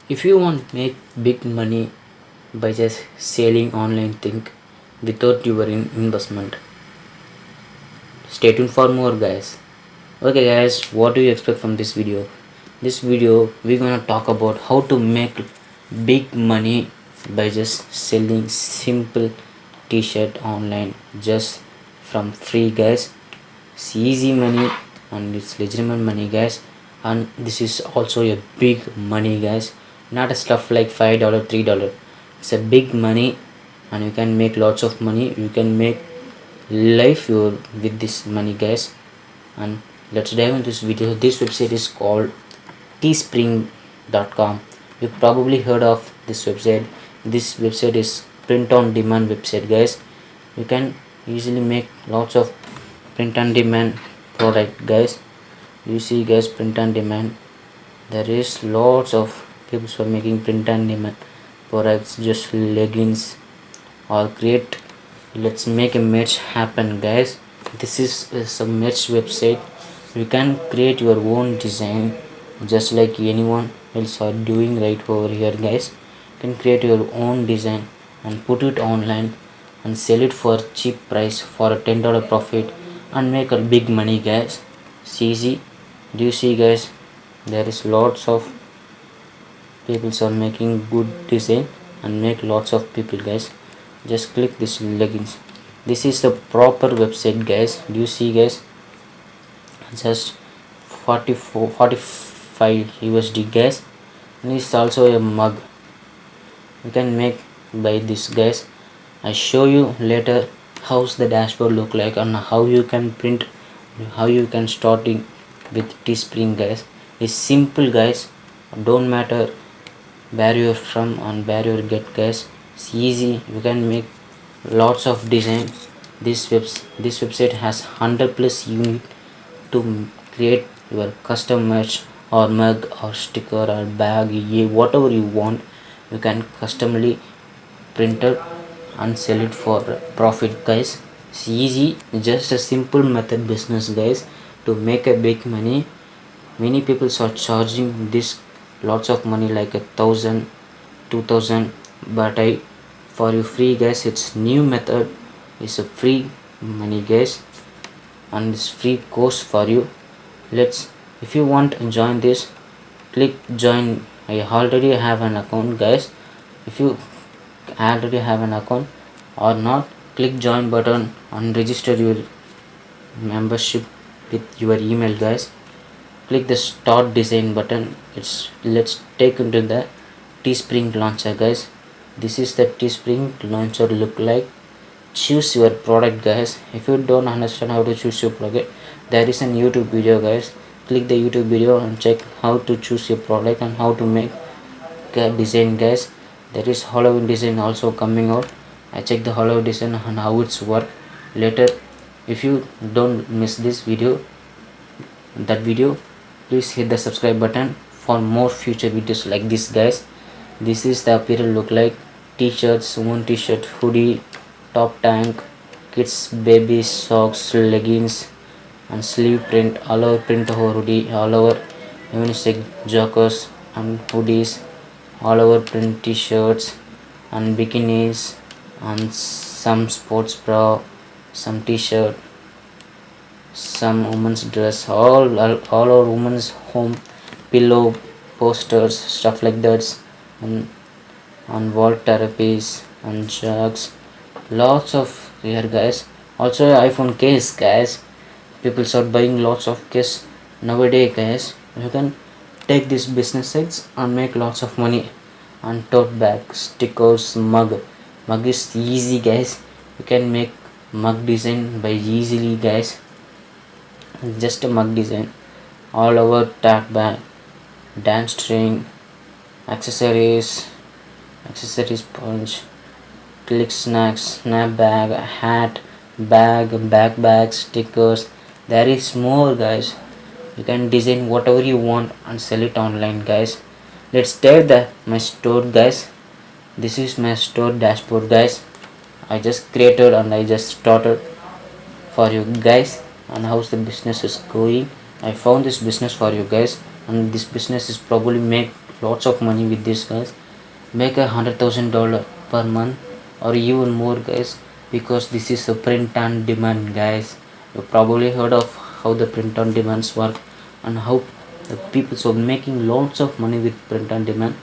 If you want make big money by just selling online thing without your investment, stay tuned for more guys. Okay guys, what do you expect from this video? This video we're gonna talk about how to make big money by just selling simple t-shirt online just from free guys. It's easy money and it's legitimate money guys, and this is also a big money guys, not a stuff like $5 $3. It's a big money and you can make lots of money. You can make life your with this money guys. And let's dive into this video. This website is called teespring.com. You probably heard of this website. This website is print on demand website guys. You can easily make lots of print on demand product guys. You see guys, print on demand, there is lots of people who are making print on demand products, just leggings or create. Let's make a merch happen guys. This is a merch website. You can create your own design just like anyone else are doing right over here guys. You can create your own design and put it online and sell it for cheap price for a $10 profit and make a big money guys. It's easy. Do you see guys, there is lots of people are making good design and make lots of people guys. Just click this leggings. This is the proper website guys. Do you see guys, just 45 USD guys. And it's also a mug you can make by this guys. I show you later how's the dashboard look like and how you can print, how you can starting with Teespring guys. It's simple guys, don't matter where you're from and where you get guys. It's easy. You can make lots of design. This website has 100 plus unit to create your custom merch or mug or sticker or bag, whatever you want. You can customly print it and sell it for profit guys. It's easy, just a simple method business guys to make a big money. Many people are charging this lots of money like 1,000 2,000, but I for you free guys. It's new method, it's a free money guys and it's free course for you. Let's, if you want to join this, click join. I already have an account guys. If you already have an account or not, click join button and register your membership with your email guys. Click the start design button. Let's take into the Teespring launcher guys. This is the Teespring launcher look like. Choose your product guys. If you don't understand how to choose your product, there is a YouTube video guys. Click the YouTube video and check how to choose your product and how to make a design guys. There is Halloween design also coming out. I check the Halloween design and how it's work later. If you don't miss this video, please hit the subscribe button for more future videos like this guys. This is the apparel look like. T-shirts, one t-shirt, hoodie, top tank, kids baby socks, leggings and sleeve print, all over print hoodie, all over unisex joggers and hoodies, all over print t-shirts and bikinis and some sports bra, some t-shirt, some women's dress, all our women's home pillow, posters, stuff like that, and wall therapies and jugs, lots of here guys. Also iPhone case guys, people start buying lots of case nowadays guys. You can take these business sites and make lots of money. And tote bag, stickers, mug is easy guys. You can make mug design by easily guys, just a mug design, all over tag bag, dance string, accessories, punch, click snacks, snap bag, hat, backpack, stickers. There is more guys. You can design whatever you want and sell it online guys. Let's take my store guys. This is my store dashboard guys. I just created and I just started for you guys and how's the business is going. I found this business for you guys and this business is probably make lots of money with this, guys. Make $100,000 per month or even more, guys, because this is a print on demand, guys. You probably heard of how the print on demands work and how the people are making lots of money with print on demand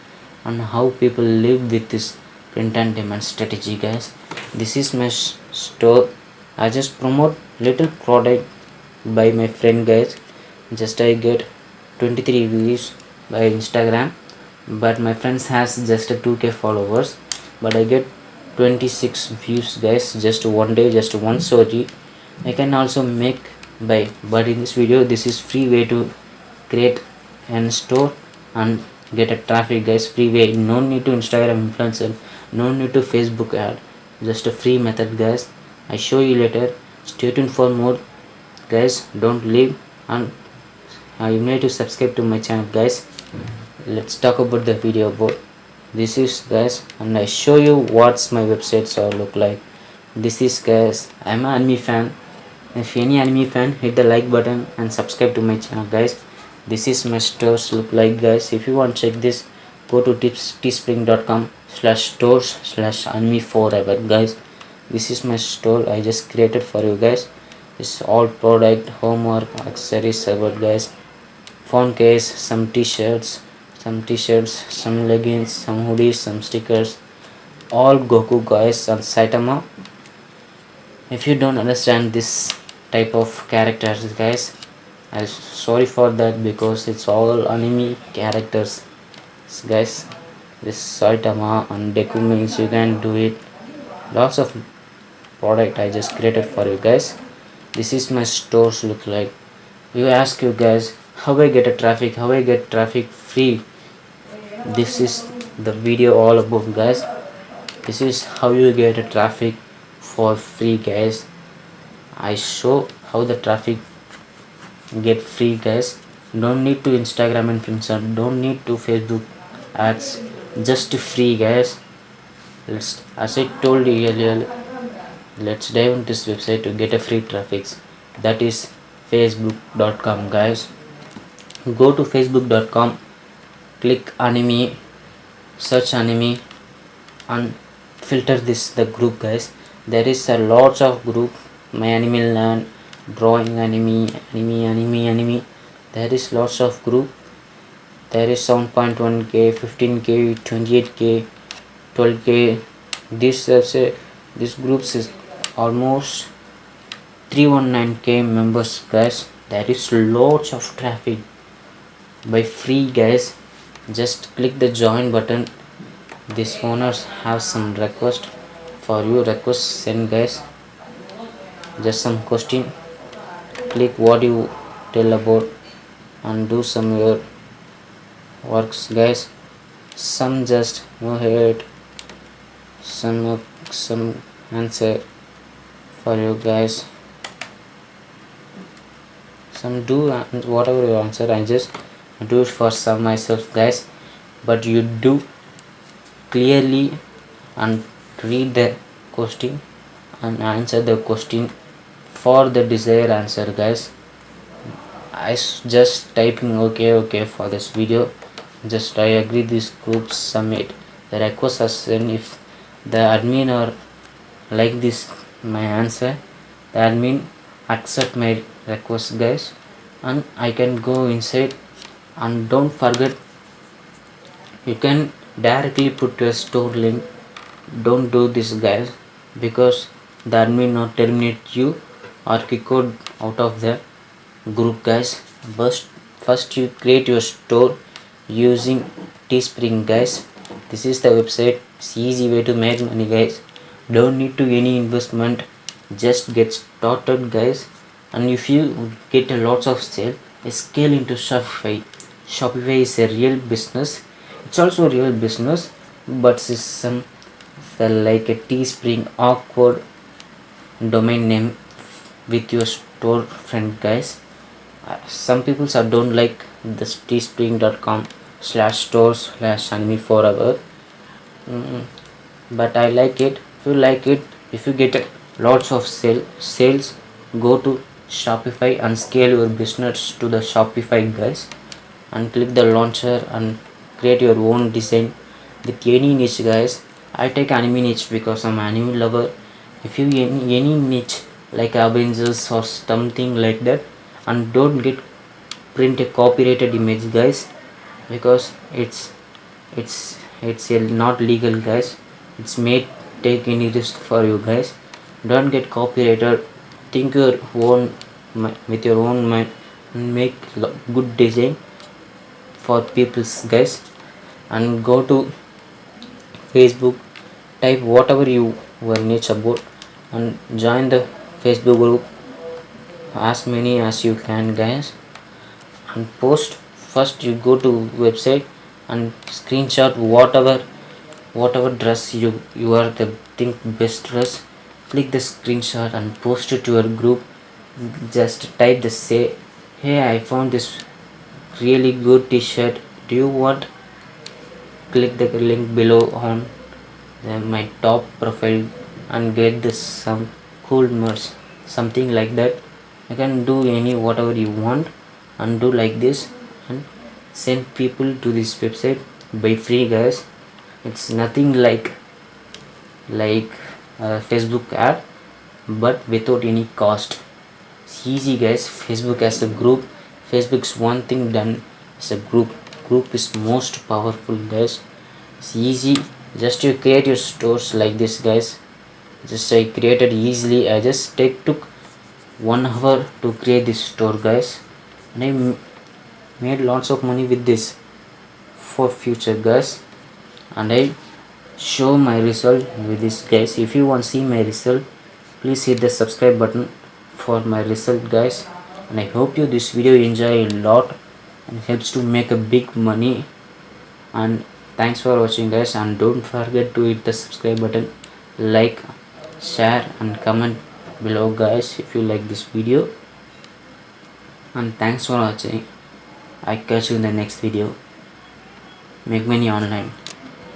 and how people live with this print on demand strategy, guys. This is my store. I just promote little product by my friend, guys. Just I get 23 views by Instagram, but my friends has just a 2k followers, but I get 26 views, guys, just one day, just one story. I can also make by, but in this video this is free way to create and store and get a traffic, guys. Free way, no need to Instagram influencer, no need to Facebook ad, just a free method, guys. I show you later. Stay tuned for more, guys. Don't leave, and you need to subscribe to my channel, guys. Let's talk about the video about this is, guys, and I show you what's my websites all look like. This is, guys, I'm an anime fan. If any anime fan, hit the like button and subscribe to my channel, guys. This is my stores look like, guys. If you want to check this, go to teespring.com/stores/anime forever, guys. This is my store I just created for you, guys. It's all product, homework, accessories about, guys. Phone case, some t-shirts, some leggings, some hoodies, some stickers, all Goku, guys, and Saitama. If you don't understand this type of characters, guys, I'm sorry for that, because it's all anime characters, guys. This Saitama and Deku means you can do it. Lots of product I just created for you, guys. This is my stores look like. You ask you, guys, how I get a traffic, how I get traffic free. This is the video all about, guys. This is how you get a traffic for free, guys. I show how the traffic get free, guys. Don't need to Instagram influencer, don't need to Facebook ads, just free, guys. Let's, as I told you earlier, let's dive into this website to get a free traffic. That is facebook.com, guys. Go to facebook.com, click anime, search anime, and filter this the group, guys. There is a lots of group, my anime land, drawing anime. There is lots of group. There is 7.1k, 15k, 28k, 12k. This groups is almost 319k members, guys. There is lots of traffic by free, guys. Just click the join button. These owners have some request for you, request send, guys. Just some question, click what you tell about and do some your works, guys. Some just no hate, some answer for you, guys. Some do whatever you answer, I just do it for some myself, guys. But you do clearly and read the question and answer the question for the desired answer, guys. I just typing okay for this video. Just I agree this group submit the request as sent. If the admin or like this my answer, the admin accept my request, guys, and I can go inside. And don't forget, you can directly put your store link. Don't do this, guys, because the admin not terminate you or kick out of the group, guys. First you create your store using Teespring, guys. This is the website. It's easy way to make money, guys. Don't need to any investment, just get started, guys. And if you get a lots of sale, scale into Shopify. Shopify is a real business. It's also a real business, but it's some like a Teespring awkward domain name with your store friend, guys. Some people don't like this teespring.com/stores/anime forever, but I like it. If you like it, if you get lots of sales, go to Shopify and scale your business to the Shopify, guys, and click the launcher and create your own design with any niche guys. I take anime niche because I'm an anime lover. If you any niche like Avengers or something like that, and don't get print a copyrighted image guys, because it's not legal guys. It's made take any risk for you guys. Don't get copyrighted. Think your own with your own mind and make good design for people's guys. And go to Facebook, type whatever you were niche about, and join the Facebook group as many as you can guys, and post. First you go to website and screenshot whatever dress you are the think best dress. Click the screenshot and post it to your group. Just type the say, hey, I found this really good t-shirt, do you want? Click the link below on my top profile and get this some cool merch, something like that. You can do any whatever you want and do like this and send people to this website by free guys. It's nothing like Facebook ad, but without any cost. It's easy guys. Facebook as a group, Facebook's one thing done as a group is most powerful guys. It's easy. Just you create your stores like this guys. Just I created easily. I just took 1 hour to create this store guys, and I made lots of money with this for future guys. And I show my result with this guys. If you want to see my result, please hit the subscribe button for my result guys. And I hope you this video enjoy a lot and helps to make a big money. And thanks for watching guys, and don't forget to hit the subscribe button, like, share and comment below guys if you like this video. And thanks for watching. I catch you in the next video. Make money online.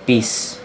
Peace.